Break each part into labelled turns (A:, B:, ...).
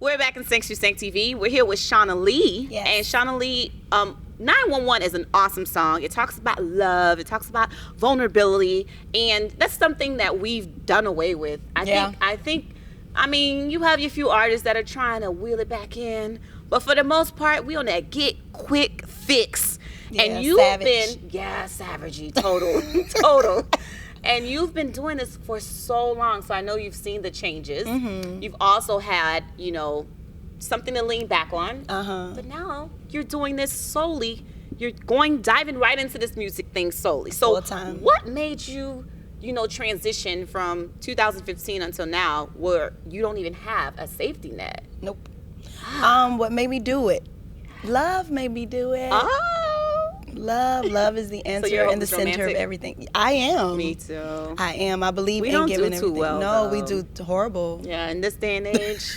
A: We're back in seg3 TV. We're here with SHANNA Lee.
B: Yes.
A: And SHANNA Lee, 911 is an awesome song. It talks about love. It talks about vulnerability. And that's something that we've done away with. I think, you have your few artists that are trying to wheel it back in. But for the most part, we on that get quick fix.
B: Yeah,
A: and you've been, savagey, total. And you've been doing this for so long, so I know you've seen the changes. Mm-hmm. You've also had, something to lean back on. But now you're doing this solely. You're diving right into this music thing solely. So what made you, transition from 2015 until now where you don't even have a safety net?
B: Nope. What made me do it? Love made me do it. Love is the answer and the center of everything. I am.
A: Me too.
B: I am. I believe in giving everything.
A: We don't do too well.
B: No,
A: though.
B: we do horrible.
A: Yeah, in this day and age.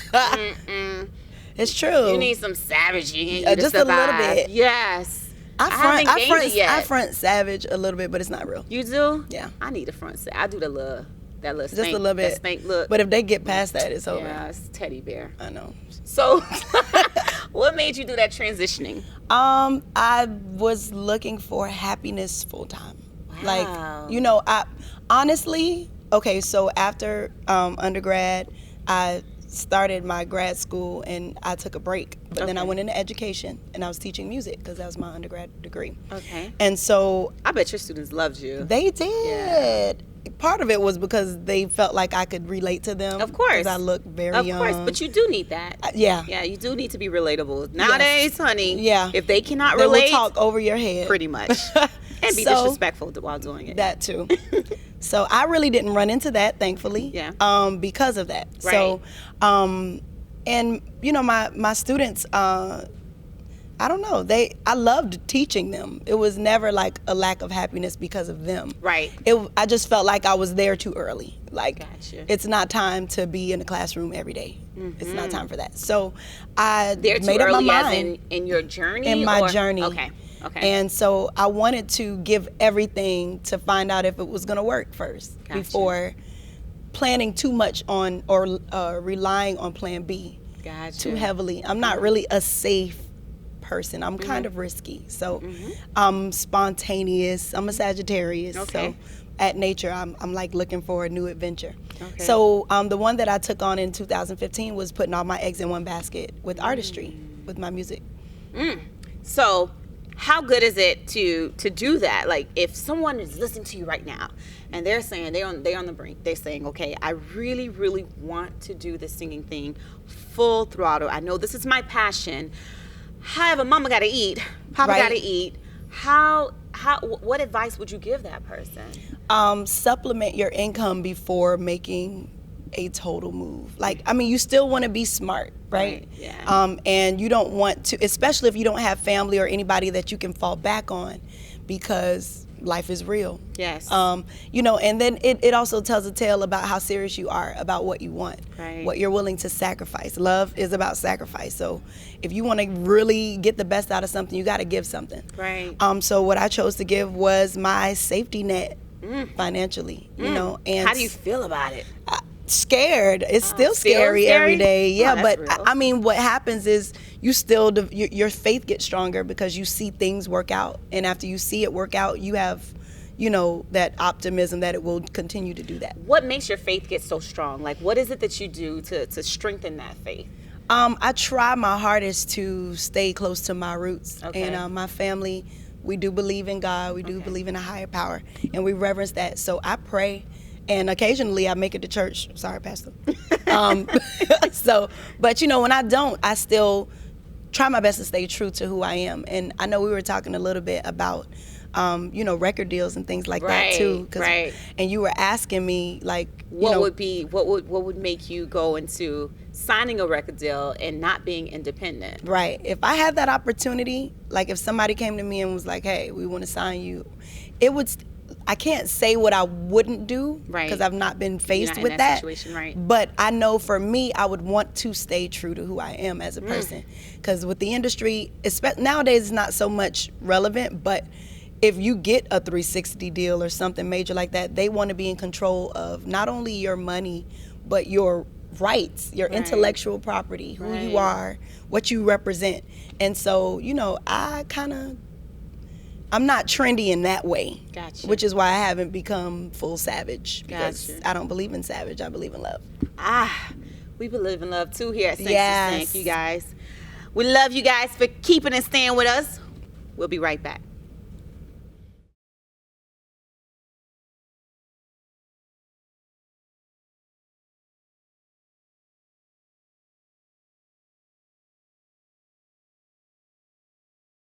B: It's true.
A: You need some savagery in you
B: just
A: to survive.
B: A little bit.
A: Yes.
B: I front savage a little bit, but it's not real.
A: You do?
B: Yeah.
A: I need a front savage. I do that little
B: just
A: stank,
B: a little bit.
A: That stank look.
B: But if they get past that, it's over.
A: Yeah, it's teddy bear.
B: I know.
A: So, what made you do that transitioning?
B: I was looking for happiness full time.
A: Wow.
B: I honestly, so after undergrad, I started my grad school and I took a break. But then I went into education and I was teaching music because that was my undergrad degree.
A: Okay.
B: And so
A: I bet your students loved you.
B: They did. Yeah. Part of it was because they felt like I could relate to them.
A: Of course.
B: Because I look very young.
A: Of course, but you do need that.
B: Yeah.
A: Yeah, you do need to be relatable. Nowadays, honey,
B: yeah.
A: If they cannot relate,
B: they will talk over your head.
A: Pretty much. And be disrespectful while doing it.
B: That too. So I really didn't run into that, thankfully.
A: Yeah.
B: Because of that.
A: Right.
B: So, and my students, I don't know. I loved teaching them. It was never like a lack of happiness because of them.
A: Right.
B: I just felt like I was there too early. Like,
A: gotcha.
B: It's not time to be in the classroom every day. Mm-hmm. It's not time for that. So I
A: there
B: made
A: too
B: up my
A: early
B: mind.
A: As in your journey?
B: In my journey.
A: Okay.
B: And so I wanted to give everything to find out if it was going to work first before planning too much on or relying on plan B too heavily. I'm not really a safe person. I'm kind of risky. So I'm spontaneous. I'm a Sagittarius. So at nature, I'm like looking for a new adventure. Okay. So the one that I took on in 2015 was putting all my eggs in one basket with artistry, with my music.
A: So how good is it to do that? Like if someone is listening to you right now and they're saying they're on the brink, they're saying, okay, I really, really want to do this singing thing full throttle. I know this is my passion. However, mama gotta eat, papa gotta eat. What advice would you give that person?
B: Supplement your income before making a total move. Like, you still want to be smart, right?
A: Yeah.
B: And you don't want to, especially if you don't have family or anybody that you can fall back on, because life is real.
A: Yes.
B: And then it also tells a tale about how serious you are about what you want, what you're willing to sacrifice. Love is about sacrifice. So if you want to really get the best out of something, you got to give something.
A: Right.
B: So what I chose to give was my safety net financially, and
A: how do you feel about it?
B: Scared. It's still scary every day. Yeah, but
A: real.
B: What happens is you still your faith gets stronger because you see things work out, and after you see it work out, you have that optimism that it will continue to do that.
A: What makes your faith get so strong? Like, what is it that you do to strengthen that faith?
B: I try my hardest to stay close to my roots. And my family, we do believe in God, we do believe in a higher power, and we reverence that. So I pray. And occasionally I make it to church. Sorry, Pastor. But when I don't, I still try my best to stay true to who I am. And I know we were talking a little bit about, record deals and things like that too. And you were asking me, like,
A: what would make you go into signing a record deal and not being independent?
B: Right. If I had that opportunity, like if somebody came to me and was like, hey, we want to sign you, it would. I can't say what I wouldn't do because I've not been faced with that.
A: Situation,
B: but I know for me, I would want to stay true to who I am as a person. Because with the industry, nowadays it's not so much relevant, but if you get a 360 deal or something major like that, they want to be in control of not only your money, but your rights, your intellectual property, who you are, what you represent. And so, you know, I'm not trendy in that way.
A: Gotcha.
B: Which is why I haven't become full savage, because I don't believe in savage. I believe in love.
A: We believe in love too here at Seg3. Thank you guys. We love you guys for keeping and staying with us. We'll be right back.